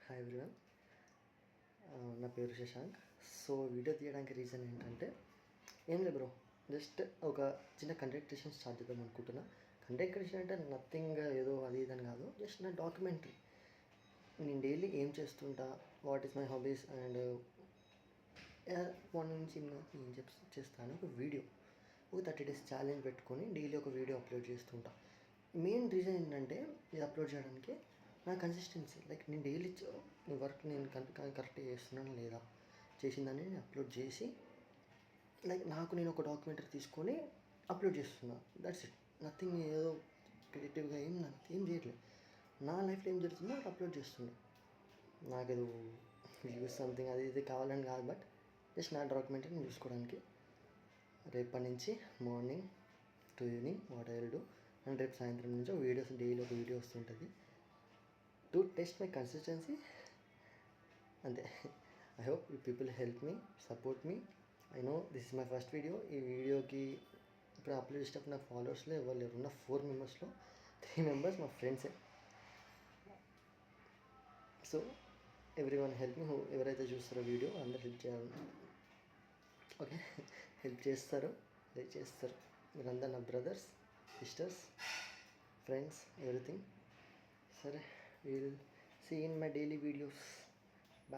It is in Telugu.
హాయ్ ఎవ్రీవన్, నా పేరు శశాంక్. సో వీడియో తీయడానికి రీజన్ ఏంటంటే ఏం లేదు బ్రో, జస్ట్ ఒక చిన్న కంటెంట్ క్రియేషన్ స్టార్ట్ చేద్దాం అనుకుంటున్నా. కంటెంట్ క్రియేషన్ అంటే నథింగ్ ఏదో అది ఇదని కాదు, జస్ట్ నా డాక్యుమెంటరీ. నేను డైలీ ఏం చేస్తుంటా, what is my hobbies and morning నుంచి ఏం చేస్తాను ఒక వీడియో, ఒక 30 days ఛాలెంజ్ పెట్టుకొని డైలీ ఒక వీడియో అప్లోడ్ చేస్తుంటా. మెయిన్ రీజన్ ఏంటంటే ఇది అప్లోడ్ చేయడానికి నా కన్సిస్టెన్సీ. లైక్ నేను డైలీ వర్క్ నేను కరెక్ట్గా చేస్తున్నాను లేదా, చేసిందని నేను అప్లోడ్ చేసి లైక్ నేను ఒక డాక్యుమెంటరీ తీసుకొని అప్లోడ్ చేస్తున్నా. That's it. నథింగ్ ఏదో క్రియేటివ్గా ఏం చేయట్లేదు. నా లైఫ్లో ఏం జరుగుతుందో అది అప్లోడ్ చేస్తున్నా. నాకేదో వ్యూస్ సంథింగ్ అది ఇది కావాలని కాదు, బట్ జస్ట్ నా డాక్యుమెంటరీ నేను చూసుకోవడానికి. రేపటి నుంచి morning to evening what I will do, and రేపు సాయంత్రం నుంచి ఒక వీడియోస్ డైలీ ఒక వీడియో వస్తుంటుంది టు టెస్ట్ మై కన్సిస్టెన్సీ. అంతే. I hope you people help me, support me. I know this is my first video. ఈ వీడియోకి ఇప్పుడు అప్లోడ్ చేసేటప్పుడు నా ఫాలోవర్స్లో ఎవరు లేరు. ఉన్న 4 మెంబర్స్లో 3 మెంబర్స్ మా ఫ్రెండ్సే. So every one help me. ఎవరైతే చూస్తారో వీడియో అందరు హెల్ప్ చేయాలి. ఓకే, హెల్ప్ చేస్తారు, లైక్ చేస్తారు. మీరందరూ నా brothers, sisters, friends, everything. Sir, we'll see in my daily videos.